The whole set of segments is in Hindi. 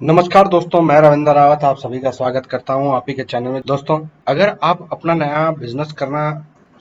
नमस्कार दोस्तों, मैं रविंद्र रावत आप सभी का स्वागत करता हूं आप ही के चैनल में। दोस्तों, अगर आप अपना नया बिजनेस करना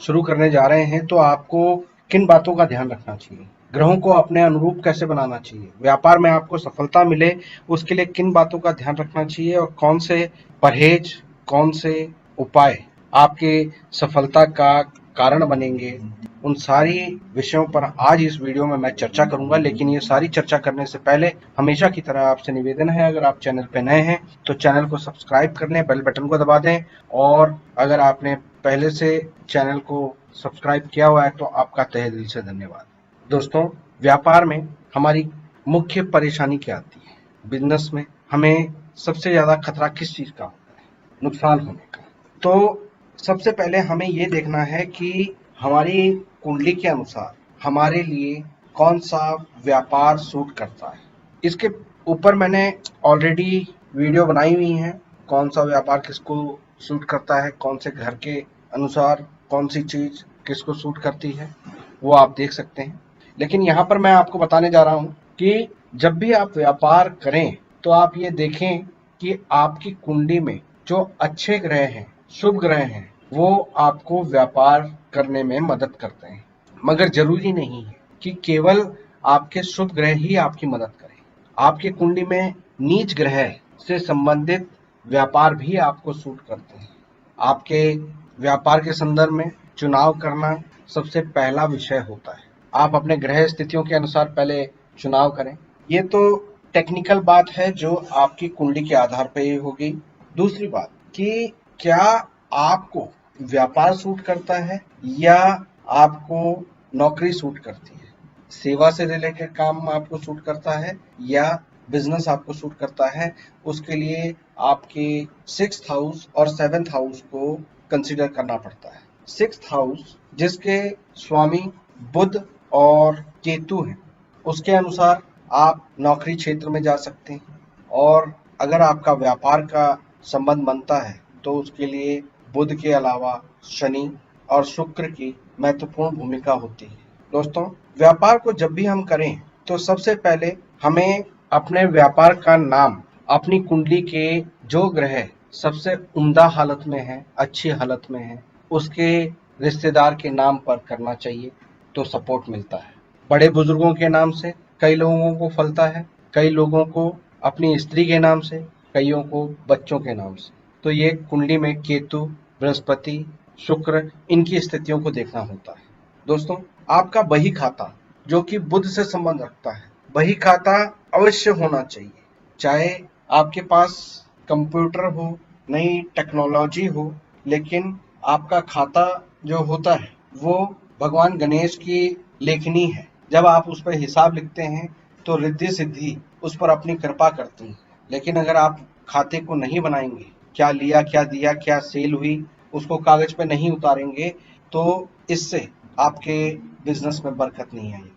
शुरू करने जा रहे हैं तो आपको किन बातों का ध्यान रखना चाहिए, ग्रहों को अपने अनुरूप कैसे बनाना चाहिए, व्यापार में आपको सफलता मिले उसके लिए किन बातों का ध्यान रखना चाहिए और कौन से परहेज, कौन से उपाय आपके सफलता का कारण बनेंगे, उन सारी विषयों पर आज इस वीडियो में मैं चर्चा करूंगा। लेकिन ये सारी चर्चा करने से पहले हमेशा की तरह आपसे निवेदन है, अगर आप चैनल पे नए हैं तो चैनल को सब्सक्राइब कर लें, बेल बटन को दबा दें, और अगर आपने पहले से चैनल को सब्सक्राइब किया हुआ है तो आपका तहे दिल से धन्यवाद। दोस्तों, व्यापार में हमारी मुख्य परेशानी क्या आती है? बिजनेस में हमें सबसे ज्यादा खतरा किस चीज का होता है? नुकसान होने का। तो सबसे पहले हमें ये देखना है कि हमारी कुंडली के अनुसार हमारे लिए कौन सा व्यापार सूट करता है। इसके ऊपर मैंने ऑलरेडी वीडियो बनाई हुई है, कौन सा व्यापार किसको सूट करता है, कौन से घर के अनुसार कौन सी चीज किसको सूट करती है, वो आप देख सकते हैं। लेकिन यहाँ पर मैं आपको बताने जा रहा हूँ कि जब भी आप व्यापार करें तो आप ये देखें कि आपकी कुंडली में जो अच्छे ग्रह हैं, शुभ ग्रह हैं, वो आपको व्यापार करने में मदद करते हैं। मगर जरूरी नहीं है कि केवल आपके शुभ ग्रह ही आपकी मदद करें। आपके कुंडली में नीच ग्रह से संबंधित व्यापार भी आपको सूट करते हैं। आपके व्यापार के संदर्भ में चुनाव करना सबसे पहला विषय होता है। आप अपने ग्रह स्थितियों के अनुसार पहले चुनाव करें। ये तो टेक्निकल बात है जो आपकी कुंडली के आधार पर ही होगी। दूसरी बात कि क्या आपको व्यापार सूट करता है या आपको नौकरी सूट करती है, सेवा से रिलेटेड काम आपको सूट करता है या बिजनेस आपको सूट करता है। उसके लिए आपके 6th हाउस और 7th हाउस को कंसीडर करना पड़ता है। 6th हाउस जिसके स्वामी बुध और केतु हैं, उसके अनुसार आप नौकरी क्षेत्र में जा सकते हैं, और अगर आपका व्यापार का संबंध बनता है तो उसके लिए बुध के अलावा शनि और शुक्र की महत्वपूर्ण भूमिका होती है। दोस्तों, व्यापार को जब भी हम करें तो सबसे पहले हमें अपने व्यापार का नाम अपनी कुंडली के जो ग्रह सबसे उम्दा हालत में है, अच्छी हालत में है, उसके रिश्तेदार के नाम पर करना चाहिए तो सपोर्ट मिलता है। बड़े बुजुर्गों के नाम से कई लोगों को फलता है, कई लोगों को अपनी स्त्री के नाम से, कईयों को बच्चों के नाम से। तो ये कुंडली में केतु, बृहस्पति, शुक्र, इनकी स्थितियों को देखना होता है। दोस्तों, आपका बही खाता जो कि बुध से संबंध रखता है, बही खाता अवश्य होना चाहिए। चाहे आपके पास कंप्यूटर हो, नई टेक्नोलॉजी हो, लेकिन आपका खाता जो होता है वो भगवान गणेश की लेखनी है। जब आप उस पर हिसाब लिखते हैं तो रिद्धि सिद्धि उस पर अपनी कृपा करती है। लेकिन अगर आप खाते को नहीं बनाएंगे, क्या लिया, क्या दिया, क्या सेल हुई, उसको कागज पे नहीं उतारेंगे, तो इससे आपके बिजनेस में बरकत नहीं आएगी।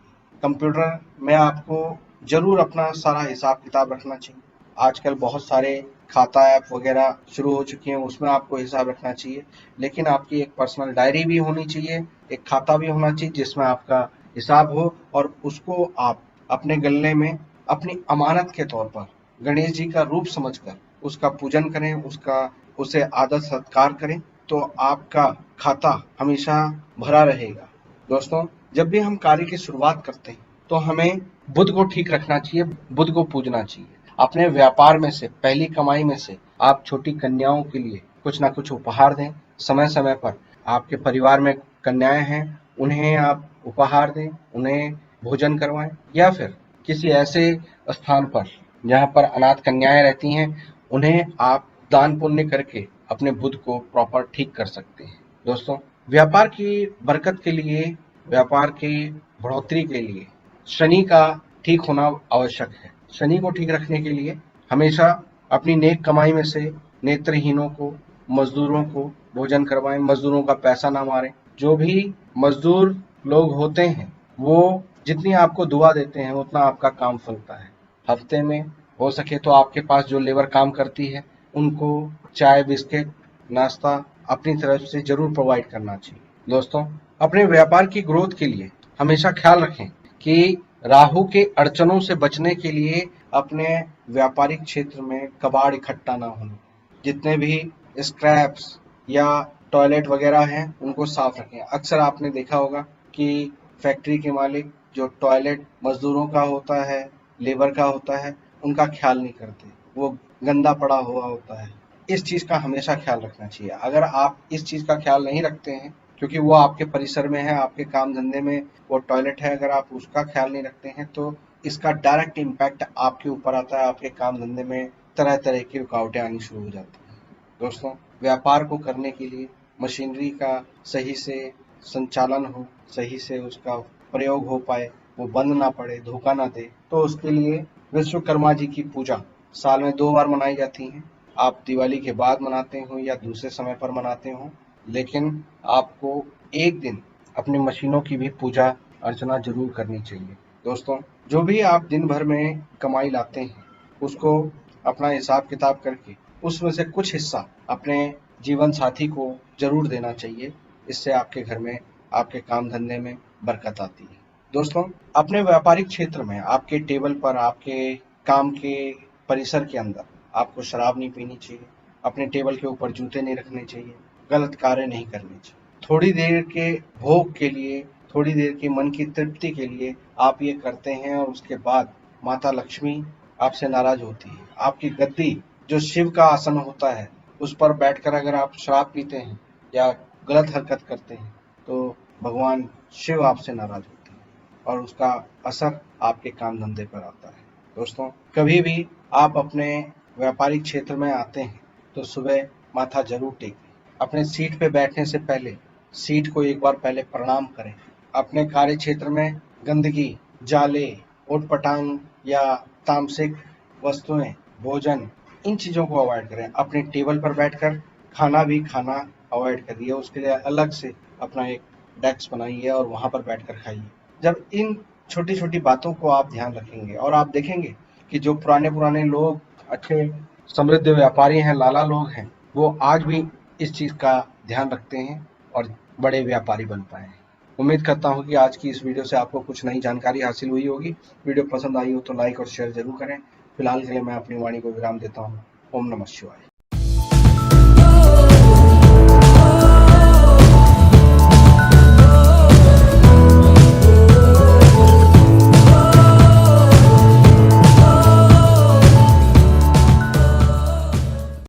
कंप्यूटर में आपको जरूर अपना सारा हिसाब किताब रखना चाहिए। आजकल बहुत सारे खाता ऐप वगैरह शुरू हो चुकी हैं, उसमें आपको हिसाब रखना चाहिए। लेकिन आपकी एक पर्सनल डायरी भी होनी चाहिए, एक खाता भी होना चाहिए जिसमें आपका हिसाब हो, और उसको आप अपने गले में अपनी अमानत के तौर पर गणेश जी का रूप समझकर उसका पूजन करें, उसे आदर सत्कार करें, तो आपका खाता हमेशा भरा रहेगा। दोस्तों, जब भी हम कार्य की शुरुआत करते हैं तो हमें बुध को ठीक रखना चाहिए, बुध को पूजना चाहिए। अपने व्यापार में से, पहली कमाई में से आप छोटी कन्याओं के लिए कुछ ना कुछ उपहार दें। समय समय पर आपके परिवार में कन्याएं हैं, उन्हें आप उपहार दें, उन्हें भोजन करवाएं, या फिर किसी ऐसे स्थान पर जहाँ पर अनाथ कन्याएं रहती हैं, उन्हें आप दान पुण्य करके अपने बुध को प्रॉपर ठीक कर सकते हैं। दोस्तों, व्यापार की बरकत के लिए, व्यापार की बढ़ोतरी के लिए शनि का ठीक होना आवश्यक है। शनि को ठीक रखने के लिए हमेशा अपनी नेक कमाई में से नेत्रहीनों को, मजदूरों को भोजन करवाएं, मजदूरों का पैसा ना मारें। जो भी मजदूर लोग होते हैं वो जितनी आपको दुआ देते हैं उतना आपका काम फलता है। हफ्ते में हो सके तो आपके पास जो लेबर काम करती है उनको चाय, बिस्किट, नाश्ता अपनी तरफ से जरूर प्रोवाइड करना चाहिए। दोस्तों, अपने व्यापार की ग्रोथ के लिए हमेशा ख्याल रखें कि राहु के अड़चनों से बचने के लिए अपने व्यापारिक क्षेत्र में कबाड़ इकट्ठा ना होने, जितने भी स्क्रैप्स या टॉयलेट वगैरह हैं उनको साफ रखें। अक्सर आपने देखा होगा कि फैक्ट्री के मालिक जो टॉयलेट मजदूरों का होता है, लेबर का होता है, उनका ख्याल नहीं करते, वो गंदा पड़ा हुआ होता है। इस चीज़ का हमेशा ख्याल रखना चाहिए। अगर आप इस चीज़ का ख्याल नहीं रखते हैं, क्योंकि वो आपके परिसर में है, आपके काम धंधे में वो टॉयलेट है, अगर आप उसका ख्याल नहीं रखते हैं तो इसका डायरेक्ट इम्पैक्ट आपके ऊपर आता है। आपके काम धंधे में तरह तरह की रुकावटें आनी शुरू हो जाती हैं। दोस्तों, व्यापार को करने के लिए मशीनरी का सही से संचालन हो, सही से उसका प्रयोग हो पाए, वो बंद ना पड़े, धोखा ना दे, तो उसके लिए विश्वकर्मा जी की पूजा साल में 2 बार मनाई जाती है। आप दिवाली के बाद मनाते हो या दूसरे समय पर मनाते हो, लेकिन आपको एक दिन अपनी मशीनों की भी पूजा अर्चना जरूर करनी चाहिए। दोस्तों, जो भी आप दिन भर में कमाई लाते हैं उसको अपना हिसाब किताब करके उसमें से कुछ हिस्सा अपने जीवन साथी को जरूर देना चाहिए। इससे आपके घर में, आपके काम धंधे में बरकत आती है। दोस्तों, अपने व्यापारिक क्षेत्र में आपके टेबल पर, आपके काम के परिसर के अंदर आपको शराब नहीं पीनी चाहिए, अपने टेबल के ऊपर जूते नहीं रखने चाहिए, गलत कार्य नहीं करने चाहिए। थोड़ी देर के भोग के लिए, थोड़ी देर की मन की तृप्ति के लिए आप ये करते हैं और उसके बाद माता लक्ष्मी आपसे नाराज होती है। आपकी गद्दी जो शिव का आसन होता है उस पर बैठकर अगर आप शराब पीते हैं या गलत हरकत करते हैं तो भगवान शिव आपसे नाराज होते हैं और उसका असर आपके काम धंधे पर आता है। दोस्तों, कभी भी आप अपने व्यापारिक क्षेत्र में आते हैं तो सुबह माथा जरूर टेकें। अपने सीट पे बैठने से पहले सीट को एक बार पहले प्रणाम करें। अपने कार्य क्षेत्र में गंदगी, जाले, ऊटपटांग या तामसिक वस्तुएं, भोजन, इन चीज़ों को अवॉइड करें। अपने टेबल पर बैठकर खाना भी खाना अवॉइड करिए। उसके लिए अलग से अपना एक डेस्क बनाइए और वहाँ पर बैठकर खाइए। जब इन छोटी छोटी बातों को आप ध्यान रखेंगे और आप देखेंगे कि जो पुराने पुराने लोग, अच्छे समृद्ध व्यापारी हैं, लाला लोग हैं, वो आज भी इस चीज़ का ध्यान रखते हैं और बड़े व्यापारी बन पाए हैं। उम्मीद करता हूँ कि आज की इस वीडियो से आपको कुछ नई जानकारी हासिल हुई होगी। वीडियो पसंद आई हो तो लाइक और शेयर जरूर करें। फिलहाल के लिए मैं अपनी वाणी को विराम देता हूँ। ओम नमः शिवाय।